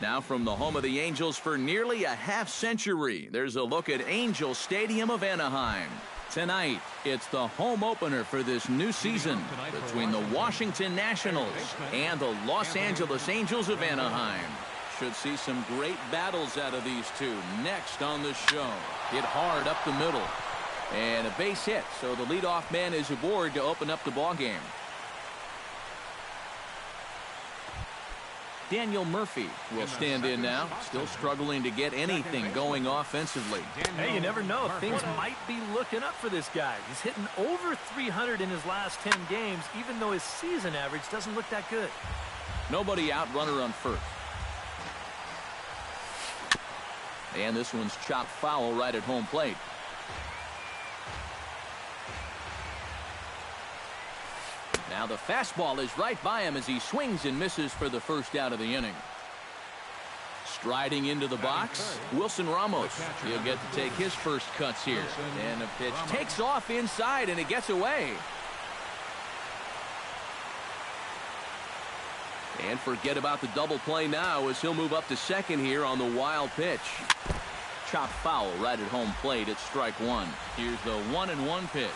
Now from the home of the Angels for nearly a half-century, there's a look at Angel Stadium of Anaheim. Tonight, it's the home opener for this new season between the Washington Nationals and the Los Angeles Angels of Anaheim. Should see some great battles out of these two next on the show. Hit hard up the middle. And a base hit, so the leadoff man is aboard to open up the ballgame. Daniel Murphy will stand in now, still struggling to get anything going offensively. Hey, you never know. Things might be looking up for this guy. He's hitting over 300 in his last 10 games, even though his season average doesn't look that good. Nobody out, runner on first. And this one's chopped foul right at home plate. Now the fastball is right by him as he swings and misses for the first out of the inning. Striding into the box, Wilson Ramos. He'll get to take his first cuts here. And the pitch takes off inside and it gets away. And forget about the double play now as he'll move up to second here on the wild pitch. Chopped foul right at home plate at strike one. Here's the 1-1 pitch.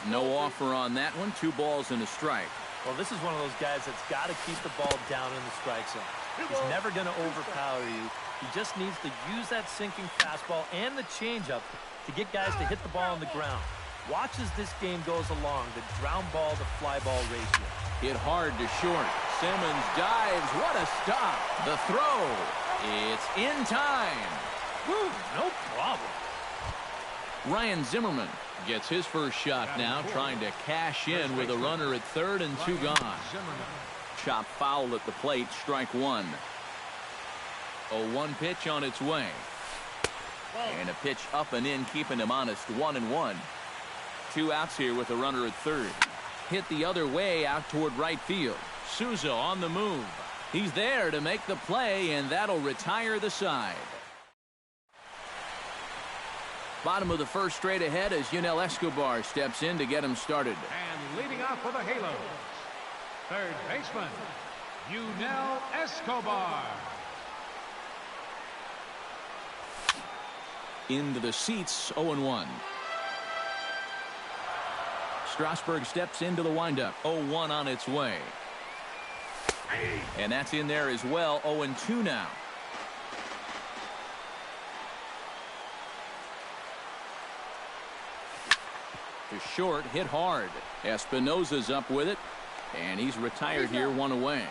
No offer on that one. 2 balls and a strike. Well, this is one of those guys that's got to keep the ball down in the strike zone. He's never going to overpower you. He just needs to use that sinking fastball and the changeup to get guys to hit the ball on the ground. Watch as this game goes along, the ground ball to fly ball ratio. Hit hard to short. Simmons dives. What a stop. The throw. It's in time. Woo, no problem. Ryan Zimmerman gets his first shot now, trying to cash in with a runner at third and 2 gone. Chop foul at the plate, strike one. 0-1 pitch on its way. And a pitch up and in, keeping him honest, 1-1. 2 outs here with a runner at third. Hit the other way out toward right field. Souza on the move. He's there to make the play, and that'll retire the side. Bottom of the first, straight ahead as Yunel Escobar steps in to get him started. And leading off for the Halos, third baseman, Yunel Escobar. Into the seats, 0-1. Strasburg steps into the windup, 0-1 on its way. And that's in there as well, 0-2 now. To short, hit hard. Espinosa's up with it, and he's retired here, 1 away.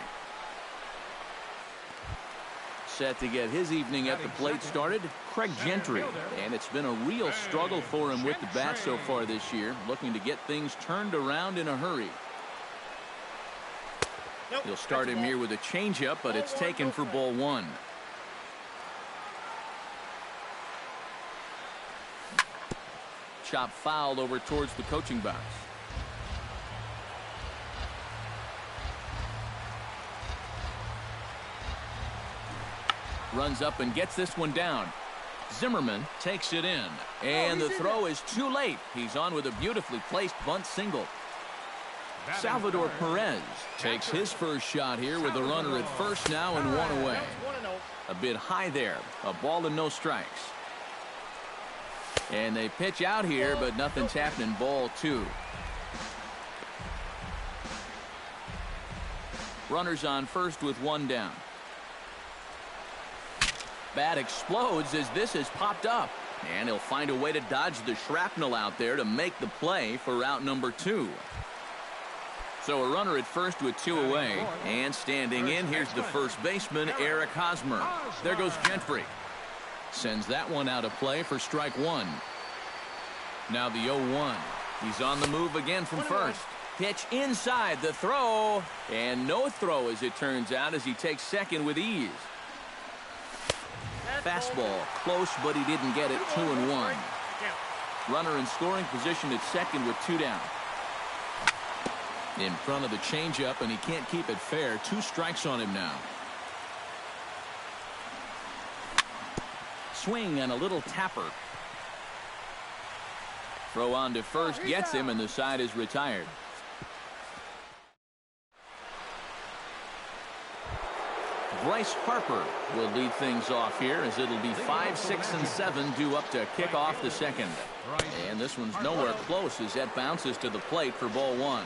Set to get his evening at the plate started, Craig Gentry. And it's been a real struggle for him with the bat so far this year, looking to get things turned around in a hurry. He'll start him here with a changeup, but it's taken for ball 1. Chop fouled over towards the coaching box. Runs up and gets this one down. Zimmerman takes it in, and the throw is too late. He's on with a beautifully placed bunt single. Salvador Perez takes his first shot here with a runner at first now and 1 away. A bit high there, a ball and no strikes. And they pitch out here, but nothing's happening. Ball 2. Runners on first with 1 down. Bat explodes as this has popped up. And he'll find a way to dodge the shrapnel out there to make the play for route number 2. So a runner at first with 2 away. And standing in, here's the first baseman, Eric Hosmer. There goes Gentry. Sends that one out of play for strike 1. Now the 0-1. He's on the move again from first. Pitch inside, the throw. And no throw as it turns out as he takes second with ease. Fastball close, but he didn't get it. 2-1. Runner in scoring position at second with 2 down. In front of the changeup, and he can't keep it fair. 2 strikes on him now. Swing and a little tapper. Throw on to first, gets him, and the side is retired. Bryce Harper will lead things off here as it'll be 5, 6, and 7 due up to kick off the second. And this one's nowhere close as that bounces to the plate for ball one.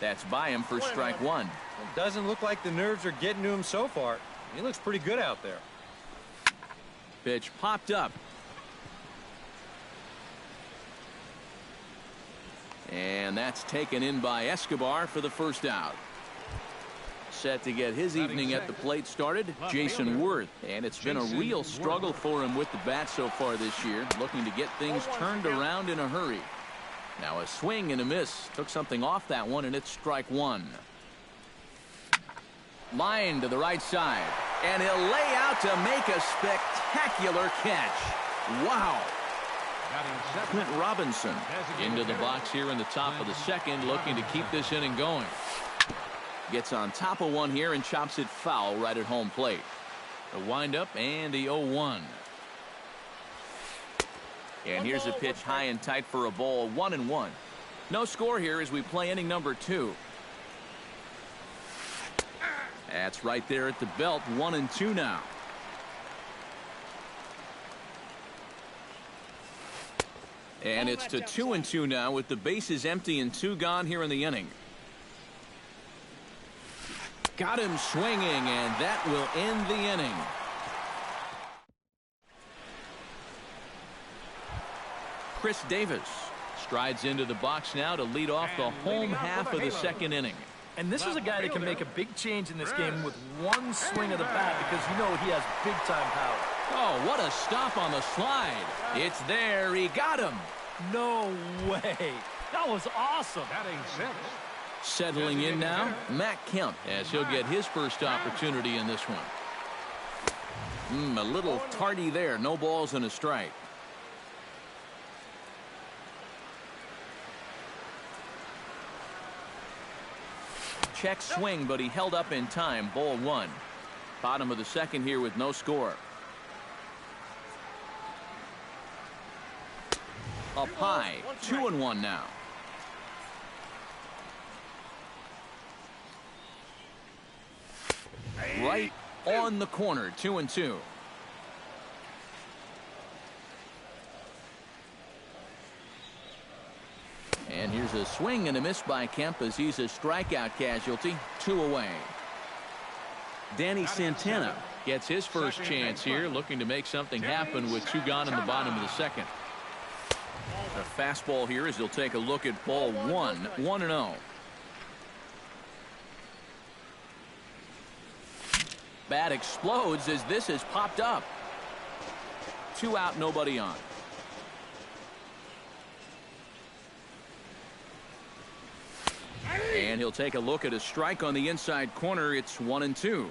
That's by him for strike one. It doesn't look like the nerves are getting to him so far. He looks pretty good out there. Pitch popped up. And that's taken in by Escobar for the first out. Set to get his evening at the plate started, Jason Worth. And it's been a real struggle for him with the bat so far this year, looking to get things turned around in a hurry. Now a swing and a miss. Took something off that one, and it's strike one. Line to the right side. And he'll lay out to make a spectacular catch. Wow. Clint Robinson into the box here in the top of the second, looking to keep this inning going. Gets on top of one here and chops it foul right at home plate. The windup and the 0-1. And here's a pitch high and tight for a ball, 1-1. No score here as we play inning number 2. That's right there at the belt, 1-2 now. And it's to 2-2 now with the bases empty and 2 gone here in the inning. Got him swinging, and that will end the inning. Chris Davis strides into the box now to lead off the home half of the second inning. And this is a guy that can make a big change in this game with one swing of the bat, because you know he has big-time power. Oh, what a stop on the slide. It's there. He got him. No way. That was awesome. Settling in now, Matt Kemp, as he'll get his first opportunity in this one. A little tardy there. No balls and a strike. Check swing, but he held up in time. Ball one. Bottom of the second here with no score. Up high, 2-1 now. Right on the corner, 2-2. And here's a swing and a miss by Kemp as he's a strikeout casualty. 2 away. Danny Santana gets his first chance here, looking to make something happen with 2 gone in the bottom of the second. A fastball here as he'll take a look at ball one, 1-0. Bat explodes as this has popped up. 2 out, nobody on. And he'll take a look at a strike on the inside corner. It's 1-2.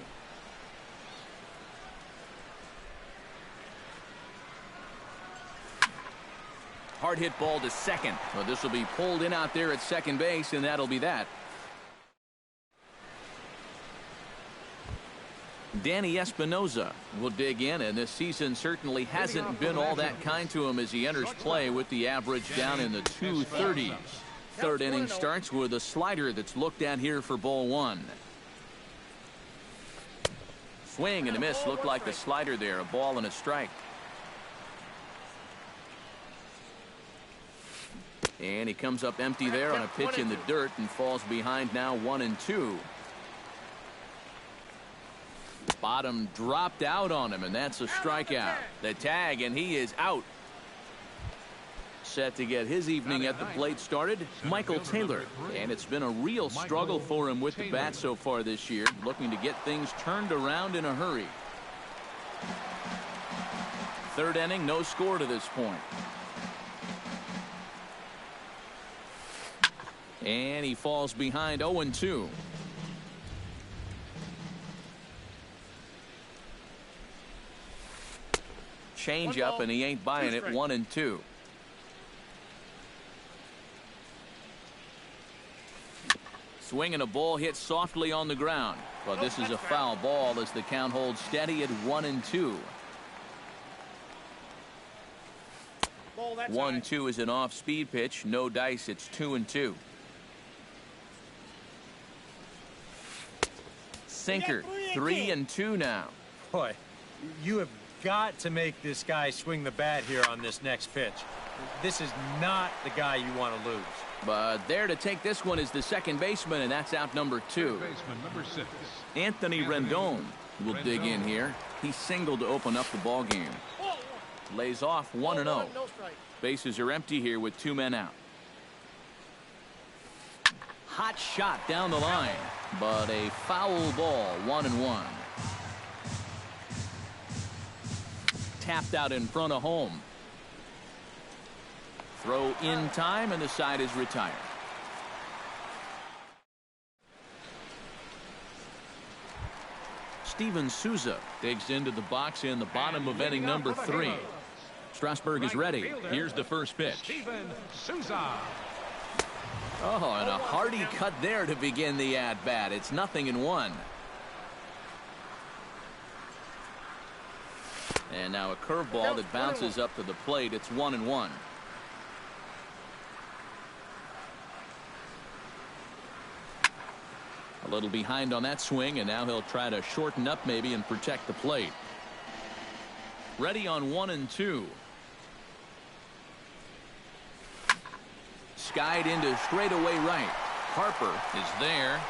Hard hit ball to second. Well, this will be pulled in out there at second base, and that'll be that. Danny Espinosa will dig in, and this season certainly hasn't been all that kind to him as he enters play with the average down in the 230s. Third inning starts with a slider that's looked at here for ball one. Swing and a miss. Looked like the slider there. A ball and a strike. And he comes up empty there on a pitch in the dirt and falls behind now 1-2. Bottom dropped out on him, and that's a strikeout. The tag, and he is out. Set to get his evening at the plate started, Michael Taylor. And it's been a real struggle for him with the bat so far this year, looking to get things turned around in a hurry. Third inning, no score to this point. And he falls behind 0-2. Change up, and he ain't buying it. 1-2. Swinging a ball hit softly on the ground, but this is a foul ball as the count holds steady at 1-2. 1-2 is an off-speed pitch. No dice. It's 2-2. sinker. 3-2 now. Boy, you have got to make this guy swing the bat here on this next pitch. This is not the guy you want to lose. But there to take this one is the second baseman, and that's out number 2. Baseman number 6. Anthony Rendon will dig in here. He singled to open up the ball game. Lays off 1-0. Bases are empty here with 2 men out. Hot shot down the line, but a foul ball. 1-1. Tapped out in front of home. Throw in time, and the side is retired. Steven Souza digs into the box in the bottom of inning number 3. Strasburg is ready. Here's the first pitch. Steven Souza. Oh, and a hearty cut there to begin the at-bat. It's 0-1. And now a curveball that bounces up to the plate. It's 1-1. A little behind on that swing, and now he'll try to shorten up maybe and protect the plate. Ready on 1-2. Skied into straightaway right. Harper is there.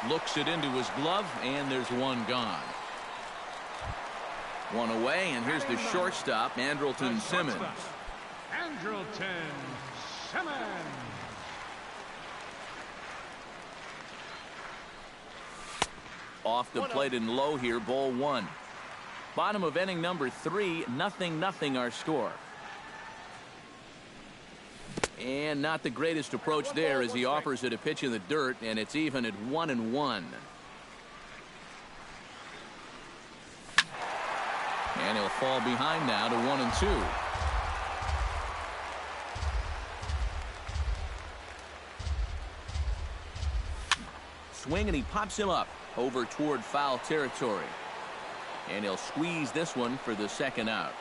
Looks it into his glove, and there's one gone. One away, and here's the shortstop, Andrelton Simmons. Andrelton Simmons. Off the plate and low here, ball 1. Bottom of inning number 3, 0-0 our score. And not the greatest approach there as he offers it a pitch in the dirt, and it's even at 1-1. And he'll fall behind now to 1-2. Swing, and he pops him up over toward foul territory. And he'll squeeze this one for the second out.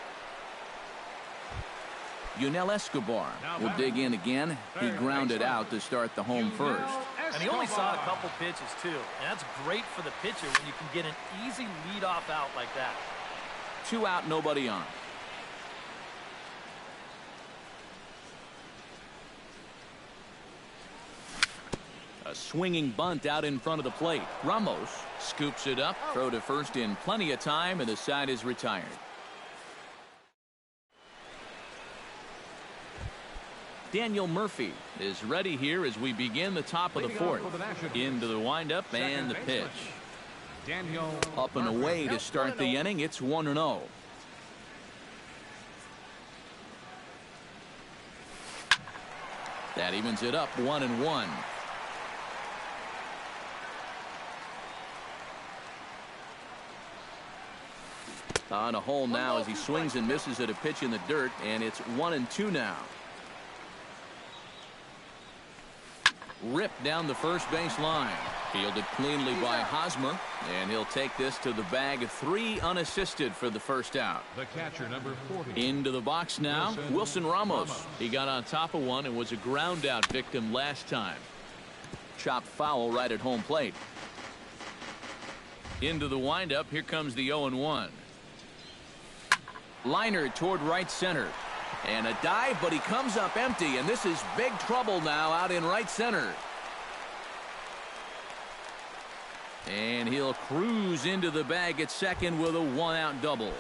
Yunel Escobar will dig in again. He grounded out to start the home first. And he only saw a couple pitches, too. And that's great for the pitcher when you can get an easy leadoff out like that. 2 out, nobody on. A swinging bunt out in front of the plate. Ramos scoops it up. Throw to first in plenty of time, and the side is retired. Daniel Murphy is ready here as we begin the top of the 4th. Into the windup and the pitch. Daniel Up and away to start the inning. It's 1-0. That evens it up 1-1. On a hole now as he swings and misses at a pitch in the dirt, and it's 1-2 now. Ripped down the first base line. Fielded cleanly by Hosmer, and he'll take this to the bag. 3 unassisted for the first out. The catcher, number 40. Into the box now, Wilson Ramos. He got on top of one and was a ground out victim last time. Chopped foul right at home plate. Into the windup, here comes the 0-1. Liner toward right center. And a dive, but he comes up empty, and this is big trouble now out in right center. And he'll cruise into the bag at second with a 1-out double.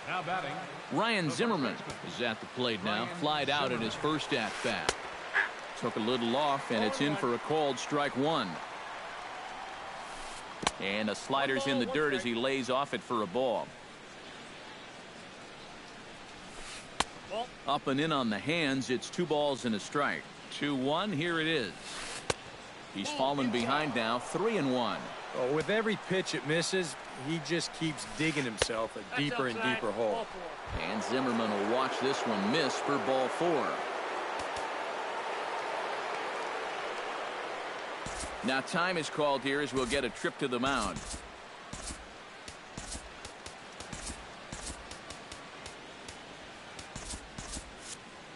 Now batting, Ryan Zimmerman is at the plate now. Flied out in his first at bat. Took a little off, and it's in for a called strike 1. And a slider's in the dirt as he lays off it for a ball. Up and in on the hands. It's 2 balls and a strike. 2-1. Here it is. He's fallen behind now. 3-1. Oh, with every pitch it misses, he just keeps digging himself a deeper and deeper hole. And Zimmerman will watch this one miss for ball 4. Now time is called here as we'll get a trip to the mound.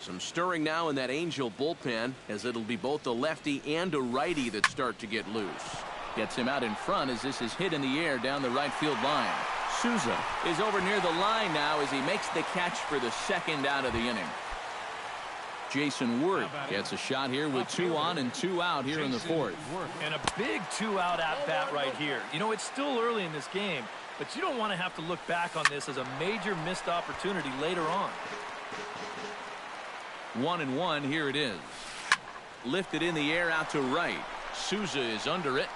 Some stirring now in that Angel bullpen as it'll be both a lefty and a righty that start to get loose. Gets him out in front as this is hit in the air down the right field line. Souza is over near the line now as he makes the catch for the second out of the inning. Jason Worth gets a shot here with 2 on and 2 out here in the fourth. And a big 2-out at-bat right here. You know, it's still early in this game, but you don't want to have to look back on this as a major missed opportunity later on. 1-1, here it is. Lifted in the air out to right. Souza is under it.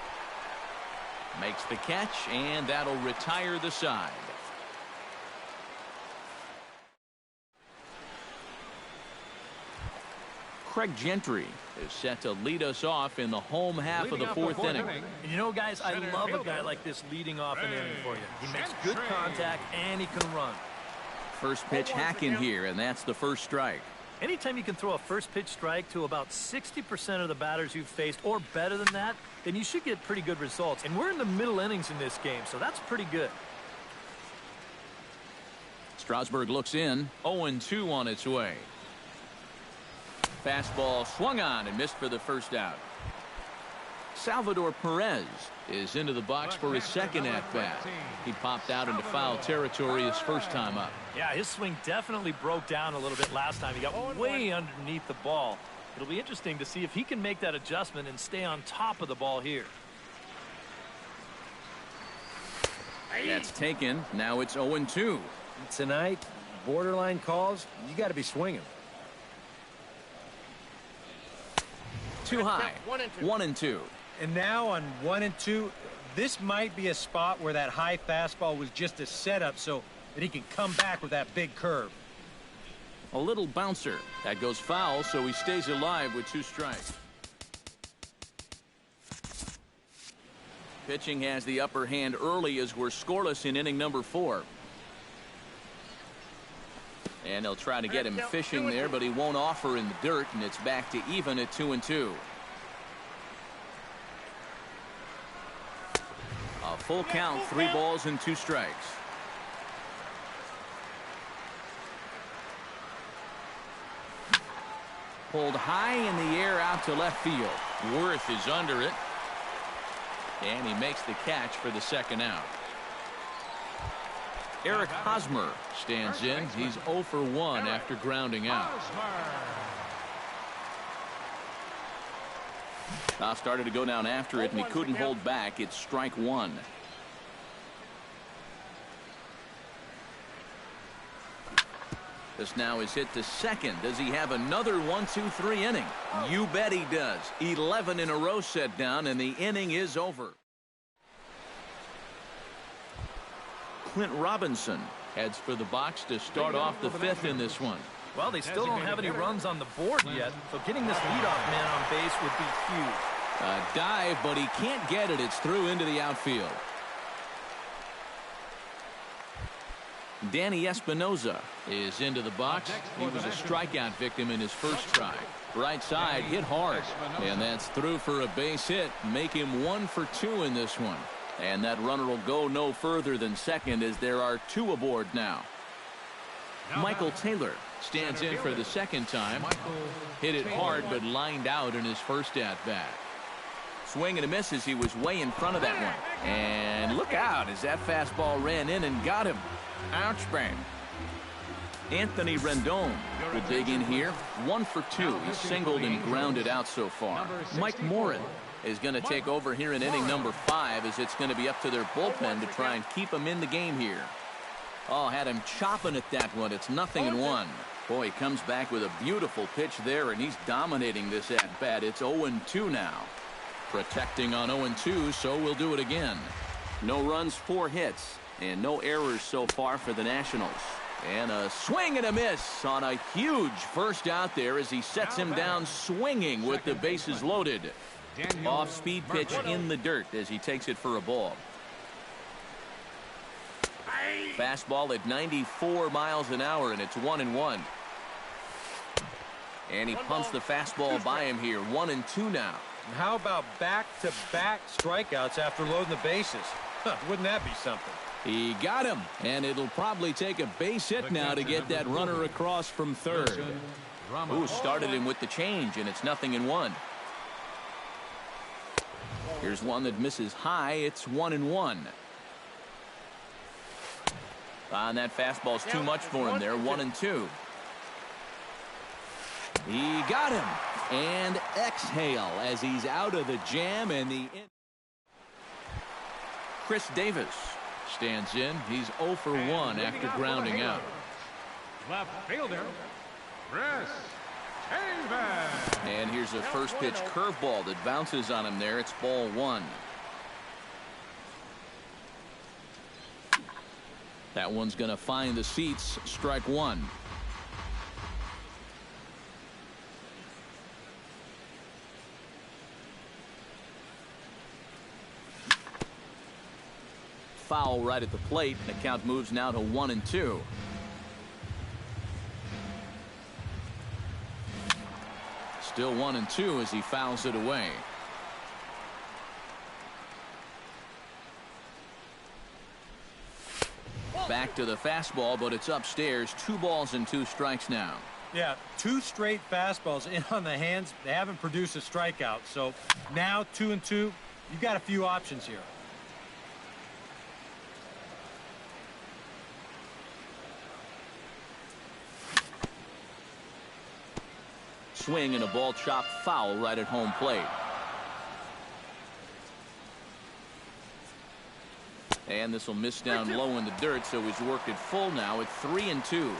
Makes the catch, and that'll retire the side. Craig Gentry is set to lead us off in the home half of the fourth inning. And you know, guys, I love a guy like this leading off an inning for you. He makes good contact, and he can run. First pitch hack in here, and that's the first strike. Anytime you can throw a first pitch strike to about 60% of the batters you've faced or better than that, then you should get pretty good results. And we're in the middle innings in this game, so that's pretty good. Strasburg looks in. 0-2 on its way. Fastball swung on and missed for the first out. Salvador Perez is into the box for his second at-bat. He popped out into foul territory his first time up. Yeah, his swing definitely broke down a little bit last time. He got way underneath the ball. It'll be interesting to see if he can make that adjustment and stay on top of the ball here. That's taken. Now it's 0-2. Tonight, borderline calls, you got to be swinging. Too high. 1-2. And now on 1-2, this might be a spot where that high fastball was just a setup so that he can come back with that big curve. A little bouncer. That goes foul, so he stays alive with 2 strikes. Pitching has the upper hand early as we're scoreless in inning number 4. And they'll try to get him fishing there, but he won't offer in the dirt, and it's back to even at 2-2. A full count, 3 balls and 2 strikes. Pulled high in the air out to left field. Worth is under it. And he makes the catch for the second out. Eric Hosmer stands in. He's 0 for 1 after grounding out. Started to go down after it, and he couldn't hold back. It's strike 1. This now is hit to second. Does he have another 1-2-3 inning? You bet he does. 11 in a row set down, and the inning is over. Clint Robinson heads for the box to start off the 5th in this one. Well, they still don't have any runs on the board yet, so getting this leadoff man on base would be huge. A dive, but he can't get it. It's through into the outfield. Danny Espinoza is into the box. He was a strikeout victim in his first try. Right side hit hard, and that's through for a base hit. Make him 1 for 2 in this one. And that runner will go no further than second as there are 2 aboard now. Michael Taylor stands in for the second time. Hit it hard but lined out in his first at-bat. Swing and a miss as he was way in front of that one. And look out as that fastball ran in and got him. Ouch bang. Anthony Rendon will dig in here. 1 for 2. He's singled and grounded out so far. Mike Morin is going to take over here in inning number 5 as it's going to be up to their bullpen to try and keep him in the game here. Oh, had him chopping at that one. It's 0-1. Boy, he comes back with a beautiful pitch there, and he's dominating this at-bat. It's 0-2 now. Protecting on 0-2, so we'll do it again. No runs, 4 hits, and no errors so far for the Nationals. And a swing and a miss on a huge first out there as he sets him down swinging with the bases loaded. Off-speed pitch in the dirt as he takes it for a ball. Fastball at 94 miles an hour, and it's 1-1. And he pumps the fastball by him here. 1-2 now. How about back-to-back strikeouts after loading the bases? Wouldn't that be something? He got him, and it'll probably take a base hit now to get that runner across from third. Ooh, started him with the change, and it's 0-1. Here's one that misses high. It's 1-1. And that fastball's too much for him there. 1-2. He got him. And exhale as he's out of the jam. And Chris Davis stands in. He's 0 for 1 after grounding out. Left fielder, Chris Davis. And here's a first pitch curveball that bounces on him there. It's ball 1. That one's going to find the seats. Strike 1. Foul right at the plate. The count moves now to 1-2. Still 1-2 as he fouls it away. Back to the fastball, but it's upstairs. 2 balls and 2 strikes now. Yeah, 2 straight fastballs in on the hands. They haven't produced a strikeout. So now 2-2. You've got a few options here. Swing and a ball chopped foul right at home plate. And this will miss down low in the dirt, so he's worked it full now at 3-2.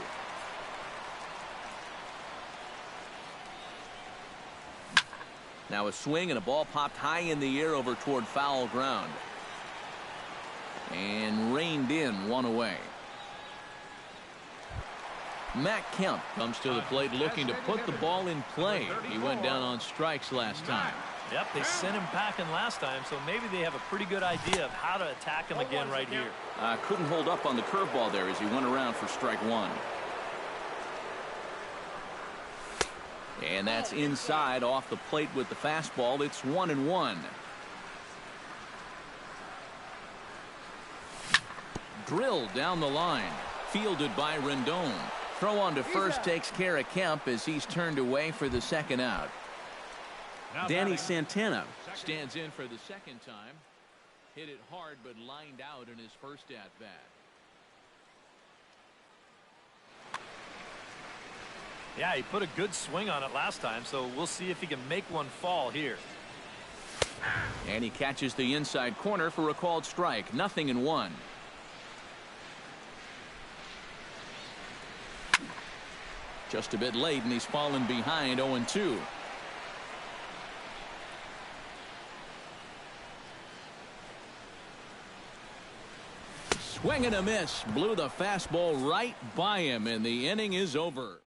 Now a swing and a ball popped high in the air over toward foul ground. And reined in, 1 away. Matt Kemp comes to the plate looking to put the ball in play. He went down on strikes last time. Yep, they sent him packing last time, so maybe they have a pretty good idea of how to attack him again right here. Couldn't hold up on the curveball there as he went around for strike 1. And that's inside off the plate with the fastball. It's 1-1. Drilled down the line. Fielded by Rendon. Throw on to first takes care of Kemp as he's turned away for the second out. Danny Santana stands in for the second time. Hit it hard but lined out in his first at-bat. Yeah, he put a good swing on it last time, so we'll see if he can make one fall here. And he catches the inside corner for a called strike. 0-1. Just a bit late, and he's fallen behind 0-2. Swing and a miss. Blew the fastball right by him, and the inning is over.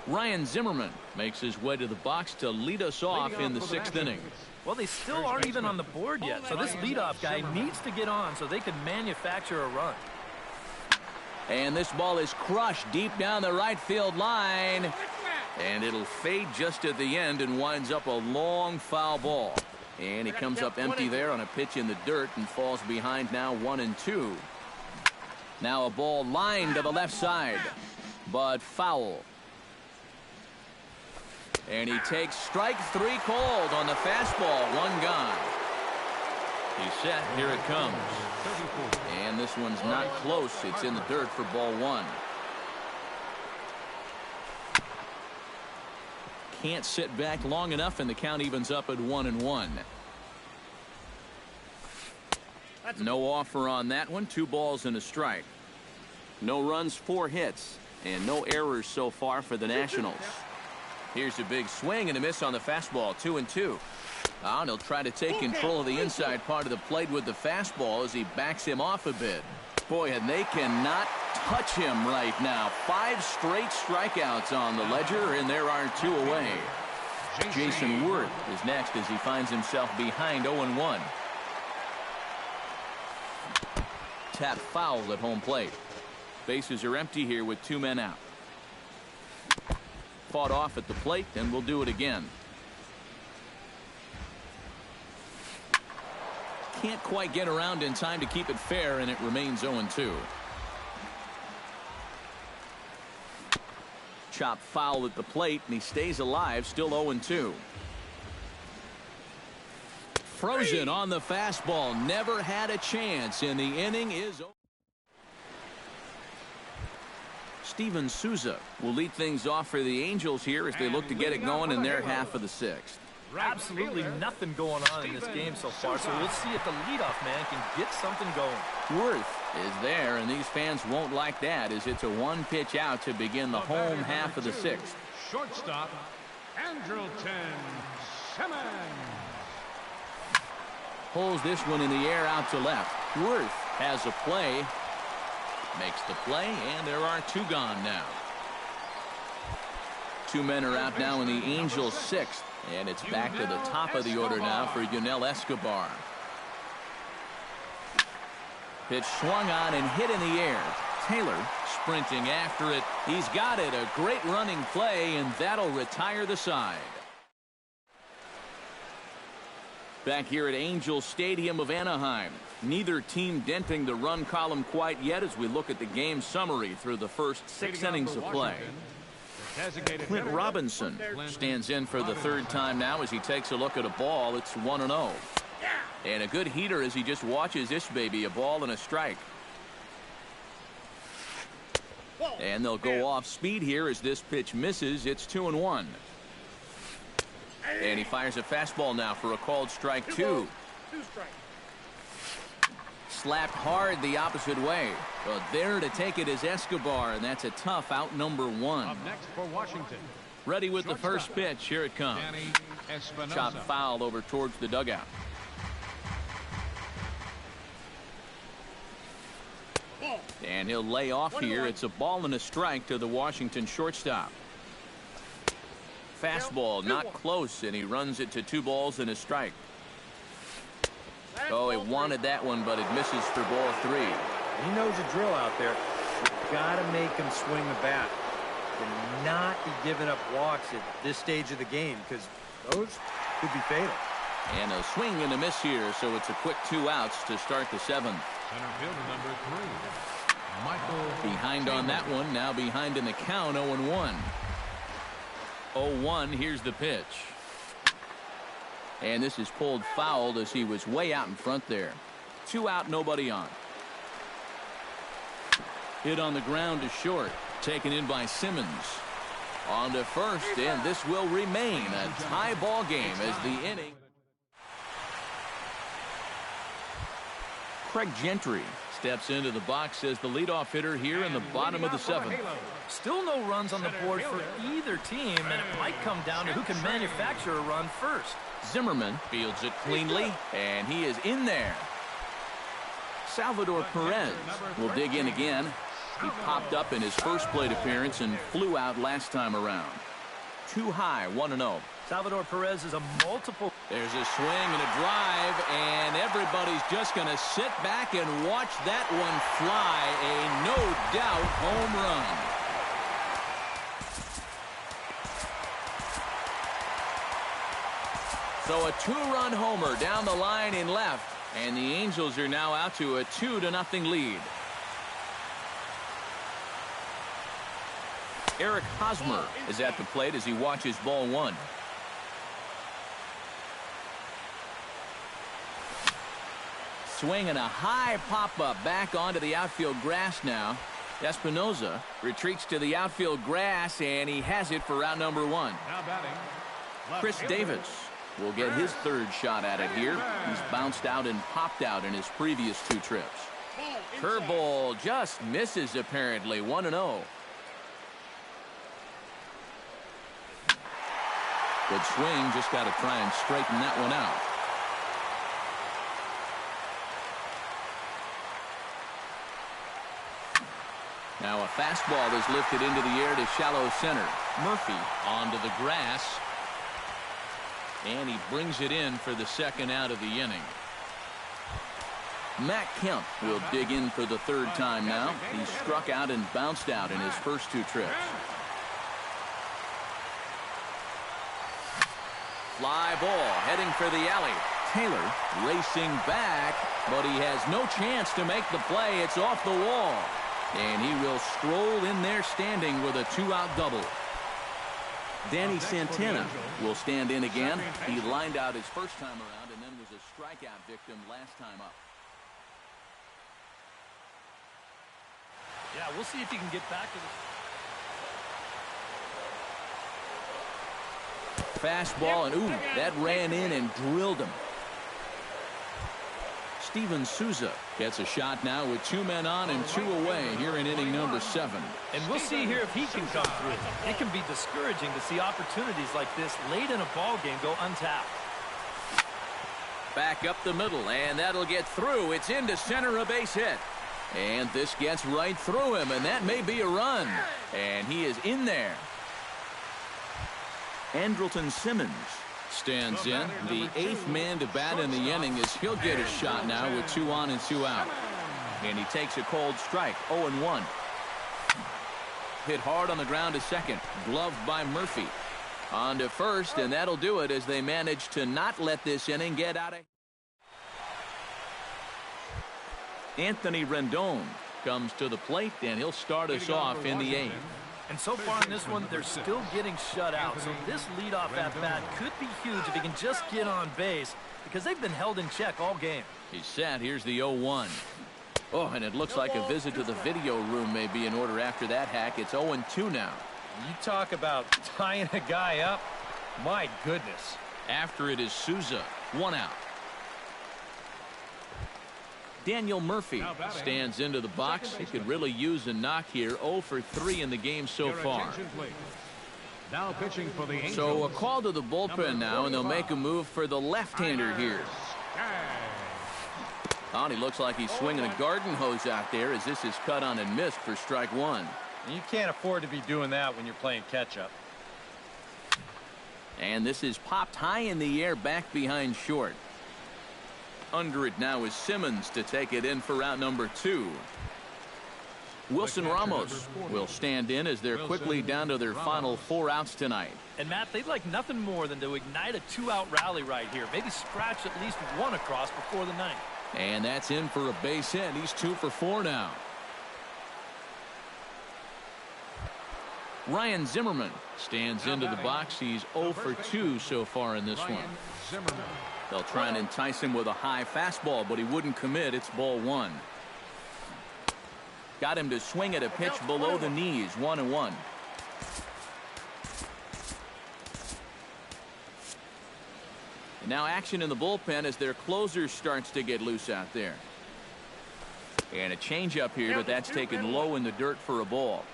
Ryan Zimmerman makes his way to the box to lead us off in the 6th inning. Well, they still aren't even on the board yet, so this leadoff guy needs to get on so they can manufacture a run. And this ball is crushed deep down the right field line. And it'll fade just at the end and winds up a long foul ball. And he comes up empty there on a pitch in the dirt and falls behind now 1-2. Now a ball lined to the left side, but foul. And he takes strike 3 called on the fastball. 1 gone. He's set. Here it comes. And this one's not close. It's in the dirt for ball 1. Can't sit back long enough, and the count evens up at 1-1. No offer on that one. 2 balls and a strike. No runs, 4 hits, and no errors so far for the Nationals. Here's a big swing and a miss on the fastball. 2-2. And he'll try to take control of the inside part of the plate with the fastball as he backs him off a bit. Boy, and they cannot touch him right now. 5 straight strikeouts on the ledger, and there are 2 away. Jason Worth is next as he finds himself behind 0-1. Tap foul at home plate. Bases are empty here with 2 men out. Fought off at the plate, and we'll do it again. Can't quite get around in time to keep it fair, and it remains 0-2. Chop foul at the plate, and he stays alive, still 0-2. Frozen on the fastball. Never had a chance, and the inning is over. Steven Souza will lead things off for the Angels here as they look to get it going in their half of the sixth. Absolutely nothing going on in this game so far, so we'll see if the leadoff man can get something going. Worth is there, and these fans won't like that as it's a one-pitch out to begin the home half of the sixth. Shortstop, Andrelton Simmons. Pulls this one in the air out to left. Worth has a play. Makes the play, and there are two gone now. Two men are out now in the Angels' sixth, and it's back to the top of the order now for Yunel Escobar. Pitch swung on and hit in the air. Taylor sprinting after it. He's got it. A great running play, and that'll retire the side. Back here at Angels Stadium of Anaheim. Neither team denting the run column quite yet as we look at the game summary through the first 6 innings of play. Clint Robinson stands in for the third time now as he takes a look at a ball. It's 1-0. And a good heater as he just watches this baby, a ball and a strike. And they'll go off speed here as this pitch misses. It's 2-1. And he fires a fastball now for a called strike 2. Slapped hard the opposite way. But there to take it is Escobar, and that's a tough out number 1. Up next for Washington. Ready with the first pitch. Here it comes. Chopped foul over towards the dugout. And he'll lay off here. It's a ball and a strike to the Washington shortstop. Fastball not close, and he runs it to 2 balls and a strike. Oh, he wanted that one, but it misses for ball 3. He knows the drill out there. You've got to make him swing the bat. And not be giving up walks at this stage of the game, because those could be fatal. And a swing and a miss here, so it's a quick 2 outs to start the 7th. Center fielder number 3, Michael. Behind on that one, now behind in the count, 0-1. 0-1, here's the pitch. And this is pulled foul as he was way out in front there. 2 out, nobody on. Hit on the ground to short. Taken in by Simmons. On to first, and this will remain a tie ball game as the inning. Craig Gentry steps into the box as the leadoff hitter here in the bottom of the 7th. Still no runs on the board for either team, and it might come down to who can manufacture a run first. Zimmerman fields it cleanly, and he is in there. Salvador Perez will dig in again. He popped up in his first plate appearance and flew out last time around. Too high, 1-0. Salvador Perez is a multiple. There's a swing and a drive, and everybody's just going to sit back and watch that one fly. A no-doubt home run. So a 2-run homer down the line in left, and the Angels are now out to a 2-0 lead. Eric Hosmer is at the plate as he watches ball 1. Swing and a high pop-up back onto the outfield grass now. Espinoza retreats to the outfield grass, and he has it for round number 1. Now batting, Chris Davis will get his third shot at it here. He's bounced out and popped out in his previous 2 trips. Curveball just misses apparently. 1-0. Good swing, just got to try and straighten that one out. Now a fastball is lifted into the air to shallow center. Murphy onto the grass. And he brings it in for the 2nd out of the inning. Matt Kemp will dig in for the 3rd time now. He struck out and bounced out in his first 2 trips. Fly ball heading for the alley. Taylor racing back, but he has no chance to make the play. It's off the wall. And he will stroll in there standing with a 2-out double. Danny Santana will stand in again. He lined out his first time around and then was a strikeout victim last time up. Yeah, we'll see if he can get back to the Fastball, and ooh, that ran in and drilled him. Steven Souza gets a shot now with 2 men on and 2 away here in inning number 7. And we'll see here if he can come through. It can be discouraging to see opportunities like this late in a ball game go untapped. Back up the middle, and that'll get through. It's into center, a base hit. And this gets right through him, and that may be a run. And he is in there. Andrelton Simmons stands in. The 8th man to bat in the inning as he'll get a shot now with 2 on and 2 out. And he takes a cold strike, 0-1. Hit hard on the ground to second. Gloved by Murphy. On to first, and that'll do it as they manage to not let this inning get out of. Anthony Rendon comes to the plate, and he'll start us off in the 8th. And so far in this one, they're still getting shut out. So this leadoff at-bat could be huge if he can just get on base, because they've been held in check all game. He's set. Here's the 0-1. Oh, and it looks like a visit to the video room may be in order after that hack. It's 0-2 now. You talk about tying a guy up. My goodness. After it is Souza. 1 out. Daniel Murphy stands into the box. He could really use a knock here. 0 for 3 in the game so far. Now pitching for the Angels. So a call to the bullpen now, and they'll make a move for the left-hander here. Oh, and he looks like he's swinging a garden hose out there as this is cut on and missed for strike 1. You can't afford to be doing that when you're playing catch-up. And this is popped high in the air back behind short. Under it now is Simmons to take it in for out number 2. Wilson Ramos will stand in as they're quickly down to their final 4 outs tonight. And Matt, they'd like nothing more than to ignite a 2-out rally right here. Maybe scratch at least 1 across before the 9th. And that's in for a base hit. He's 2 for 4 now. Ryan Zimmerman stands into the box. He's 0 for 2 so far in this one. They'll try and entice him with a high fastball, but he wouldn't commit. It's ball 1. Got him to swing at a pitch below the knees. 1-1. And now action in the bullpen as their closer starts to get loose out there. And a changeup here, but that's taken low in the dirt for a ball.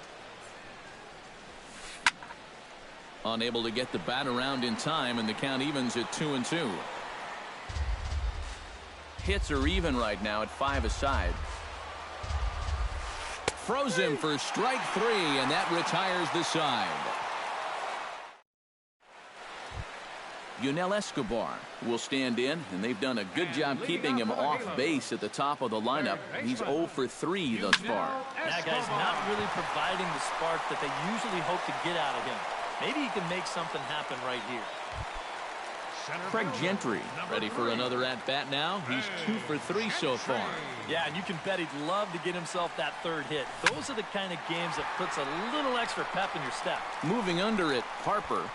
Unable to get the bat around in time, and the count evens at 2-2. Hits are even right now at 5 aside. Throws him for strike 3, and that retires the side. Yunel Escobar will stand in, and they've done a good job keeping him off base at the top of the lineup. He's 0 for 3 thus far. That guy's not really providing the spark that they usually hope to get out of him. Maybe he can make something happen right here. Craig Gentry ready for another at-bat now. He's 2 for 3 so far. Yeah, and you can bet he'd love to get himself that 3rd hit. Those are the kind of games that puts a little extra pep in your step. Moving under it, Harper.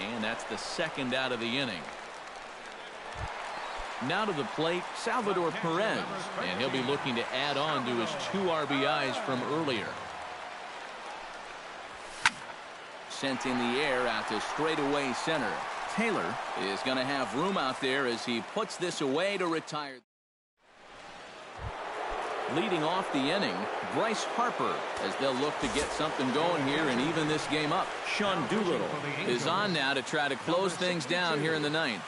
And that's the 2nd out of the inning. Now to the plate, Salvador Perez. And he'll be looking to add on to his 2 RBIs from earlier. Sent in the air out to straightaway center. Taylor is going to have room out there as he puts this away to retire. Leading off the inning, Bryce Harper, as they'll look to get something going here and even this game up. Sean Doolittle is on now to try to close things down here in the 9th.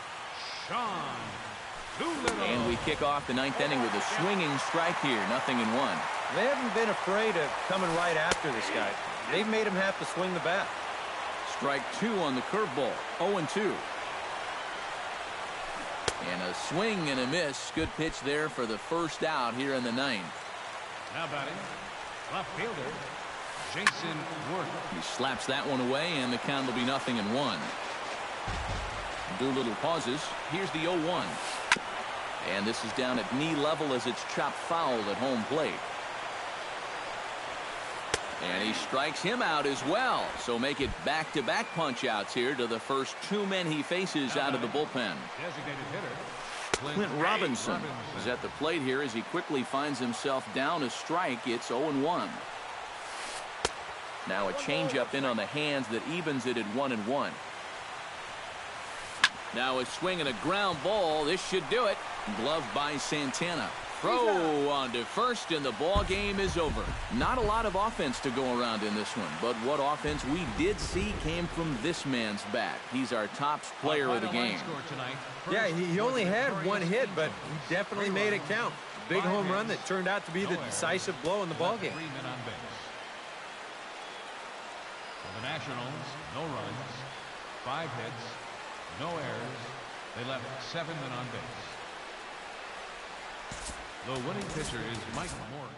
And we kick off the 9th inning with a swinging strike here, 0-1. They haven't been afraid of coming right after this guy. They've made him have to swing the bat. Strike 2 on the curveball, 0-2. And a swing and a miss. Good pitch there for the 1st out here in the 9th. Now batting, left fielder, Jason Worth. He slaps that one away, and the count will be 0-1. Doolittle pauses. Here's the 0-1. And this is down at knee level as it's chopped foul at home plate. And he strikes him out as well. So make it back-to-back punch outs here to the first 2 men he faces out of the bullpen. Designated hitter, Clint Robinson is at the plate here as he quickly finds himself down a strike. It's 0-1. Now a changeup in on the hands that evens it at 1-1. Now a swing and a ground ball. This should do it. Gloved by Santana. Throw on to first, and the ball game is over. Not a lot of offense to go around in this one, but what offense we did see came from this man's bat. He's our top player of the game. Yeah, he only had one hit, but he definitely made it count. Big home run that turned out to be the decisive blow in the ball game. For the Nationals, no runs, 5 hits, no errors. They left 7 men on base. The winning pitcher is Mike Morton.